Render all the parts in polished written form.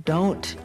Don't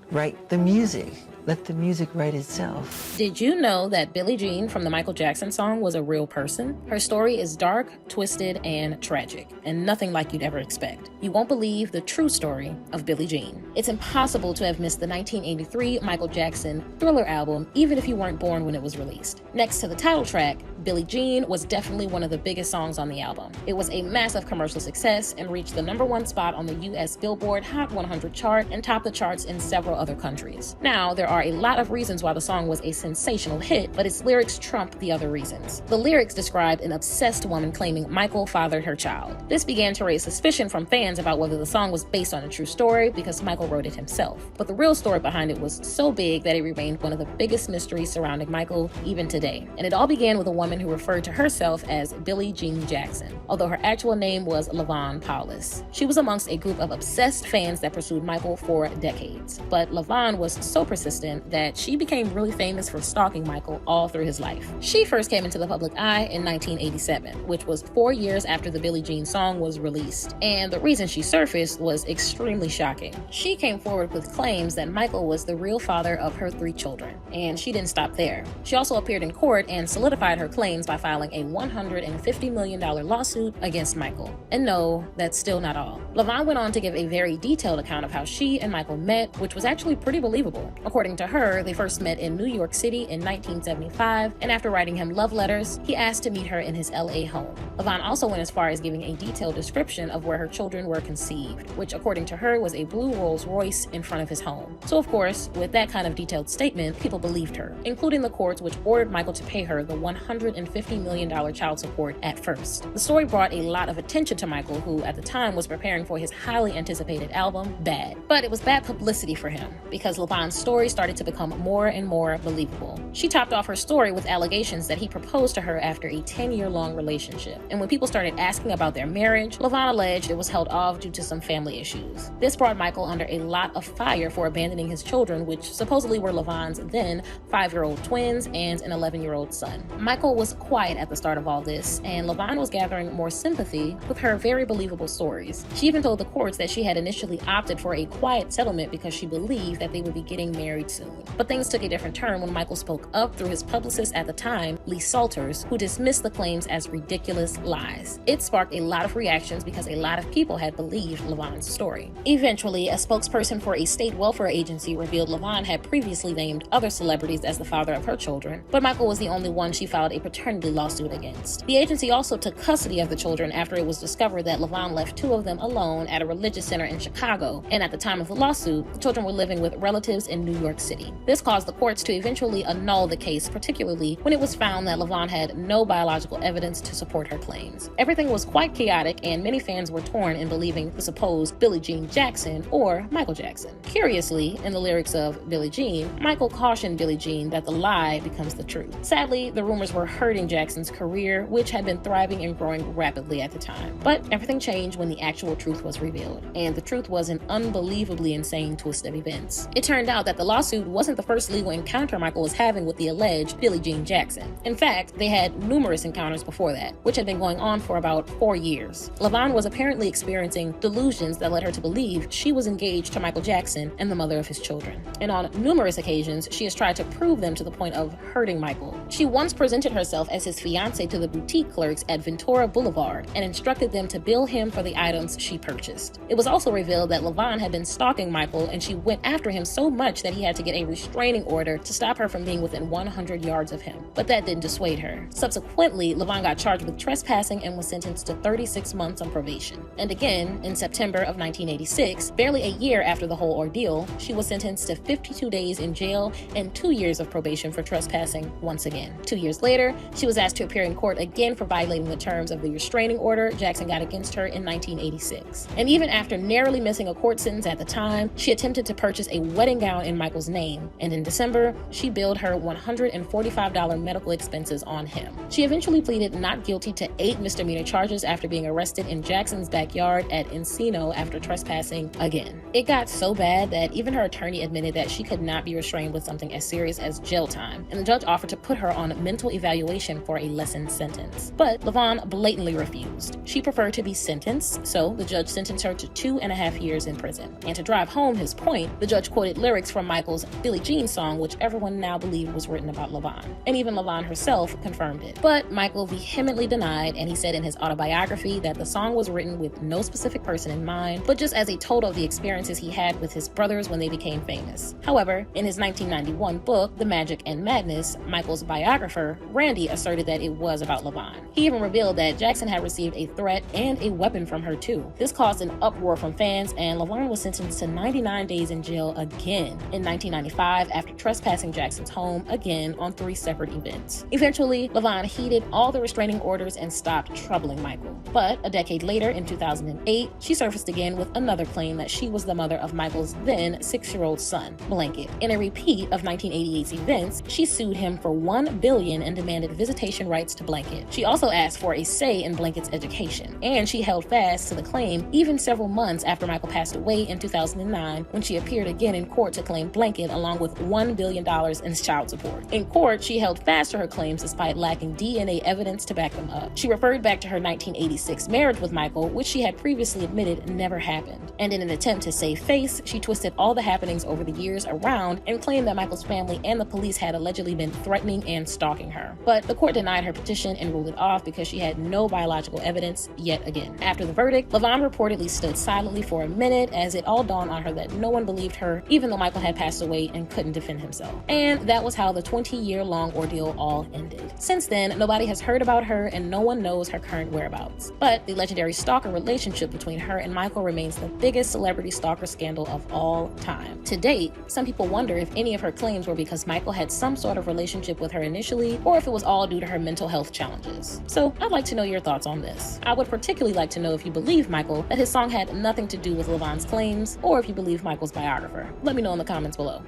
write the music. Let the music write itself. Did you know that Billie Jean from the Michael Jackson song was a real person? Her story is dark, twisted, and tragic, and nothing like you'd ever expect. You won't believe the true story of Billie Jean. It's impossible to have missed the 1983 Michael Jackson Thriller album, even if you weren't born when it was released. Next to the title track, Billie Jean was definitely one of the biggest songs on the album. It was a massive commercial success and reached the #1 spot on the US Billboard Hot 100 chart and topped the charts in several other countries. Now, there are a lot of reasons why the song was a sensational hit, but its lyrics trump the other reasons. The lyrics described an obsessed woman claiming Michael fathered her child. This began to raise suspicion from fans about whether the song was based on a true story because Michael wrote it himself. But the real story behind it was so big that it remained one of the biggest mysteries surrounding Michael even today. And it all began with a woman who referred to herself as Billie Jean Jackson, although her actual name was LaVon Paulus. She was amongst a group of obsessed fans that pursued Michael for decades. But LaVon was so persistent that she became really famous for stalking Michael all through his life. She first came into the public eye in 1987, which was 4 years after the Billie Jean song was released. And the reason she surfaced was extremely shocking. She came forward with claims that Michael was the real father of her 3 children. And she didn't stop there. She also appeared in court and solidified her claims by filing a $150 million lawsuit against Michael. And no, that's still not all. LaVon went on to give a very detailed account of how she and Michael met, which was actually pretty believable. According to her, they first met in New York City in 1975, and after writing him love letters, he asked to meet her in his LA home. LaVon also went as far as giving a detailed description of where her children were conceived, which according to her was a blue Rolls Royce in front of his home. So of course, with that kind of detailed statement, people believed her, including the courts which ordered Michael to pay her the $150 million child support at first. The story brought a lot of attention to Michael, who at the time was preparing for his highly anticipated album, Bad. But it was bad publicity for him, because LaVon's story started to become more and more believable. She topped off her story with allegations that he proposed to her after a 10-year-long relationship. And when people started asking about their marriage, LaVon alleged it was held off due to some family issues. This brought Michael under a lot of fire for abandoning his children, which supposedly were LaVon's then 5-year-old twins and an 11-year-old son. Michael was quiet at the start of all this, and LaVon was gathering more sympathy with her very believable stories. She even told the courts that she had initially opted for a quiet settlement because she believed that they would be getting married soon. But things took a different turn when Michael spoke up through his publicist at the time, Lee Salters, who dismissed the claims as ridiculous lies. It sparked a lot of reactions because a lot of people had believed LaVon's story. Eventually, a spokesperson for a state welfare agency revealed LaVon had previously named other celebrities as the father of her children, but Michael was the only one she filed a paternity lawsuit against. The agency also took custody of the children after it was discovered that LaVon left 2 of them alone at a religious center in Chicago, and at the time of the lawsuit, the children were living with relatives in New York City. This caused the courts to eventually annul the case, particularly when it was found that LaVon had no biological evidence to support her claims. Everything was quite chaotic, and many fans were torn in believing the supposed Billie Jean Jackson or Michael Jackson. Curiously, in the lyrics of Billie Jean, Michael cautioned Billie Jean that the lie becomes the truth. Sadly, the rumors were hurting Jackson's career, which had been thriving and growing rapidly at the time. But everything changed when the actual truth was revealed, and the truth was an unbelievably insane twist of events. It turned out that the lawsuit wasn't the first legal encounter Michael was having with the alleged Billie Jean Jackson. In fact, they had numerous encounters before that, which had been going on for about 4 years. LaVon was apparently experiencing delusions that led her to believe she was engaged to Michael Jackson and the mother of his children. And on numerous occasions, she has tried to prove them to the point of hurting Michael. She once presented herself as his fiancée to the boutique clerks at Ventura Boulevard and instructed them to bill him for the items she purchased. It was also revealed that LaVon had been stalking Michael, and she went after him so much that he had to get a restraining order to stop her from being within 100 yards of him. But that didn't dissuade her. Subsequently, LaVon got charged with trespassing and was sentenced to 36 months on probation. And again, in September of 1986, barely a year after the whole ordeal, she was sentenced to 52 days in jail and 2 years of probation for trespassing once again. 2 years later, she was asked to appear in court again for violating the terms of the restraining order Jackson got against her in 1986. And even after narrowly missing a court sentence at the time, she attempted to purchase a wedding gown in Michael's name, and in December, she billed her $145 medical expenses on him. She eventually pleaded not guilty to 8 misdemeanor charges after being arrested in Jackson's backyard at Encino after trespassing again. It got so bad that even her attorney admitted that she could not be restrained with something as serious as jail time, and the judge offered to put her on mental evaluation evaluation for a lessened sentence. But LaVon blatantly refused. She preferred to be sentenced, so the judge sentenced her to 2.5 years in prison. And to drive home his point, the judge quoted lyrics from Michael's Billie Jean song, which everyone now believed was written about LaVon. And even LaVon herself confirmed it. But Michael vehemently denied, and he said in his autobiography that the song was written with no specific person in mind, but just as a total of the experiences he had with his brothers when they became famous. However, in his 1991 book, The Magic and Madness, Michael's biographer, Randy, asserted that it was about LaVon. He even revealed that Jackson had received a threat and a weapon from her too. This caused an uproar from fans, and LaVon was sentenced to 99 days in jail again in 1995 after trespassing Jackson's home again on 3 separate events. Eventually, LaVon heeded all the restraining orders and stopped troubling Michael. But a decade later, in 2008, she surfaced again with another claim that she was the mother of Michael's then 6-year-old son, Blanket. In a repeat of 1988's events, she sued him for $1 billion and demanded visitation rights to Blanket. She also asked for a say in Blanket's education, and she held fast to the claim even several months after Michael passed away in 2009, when she appeared again in court to claim Blanket along with $1 billion in child support. In court, she held fast to her claims despite lacking DNA evidence to back them up. She referred back to her 1986 marriage with Michael, which she had previously admitted never happened. And in an attempt to save face, she twisted all the happenings over the years around and claimed that Michael's family and the police had allegedly been threatening and stalking her. But the court denied her petition and ruled it off because she had no biological evidence yet again. After the verdict, LaVon reportedly stood silently for a minute as it all dawned on her that no one believed her, even though Michael had passed away and couldn't defend himself. And that was how the 20-year-long ordeal all ended. Since then, nobody has heard about her and no one knows her current whereabouts. But the legendary stalker relationship between her and Michael remains the biggest celebrity stalker scandal of all time. To date, some people wonder if any of her claims were because Michael had some sort of relationship with her initially, or if it was all due to her mental health challenges. So I'd like to know your thoughts on this. I would particularly like to know if you believe Michael, that his song had nothing to do with LaVon's claims, or if you believe Michael's biographer. Let me know in the comments below.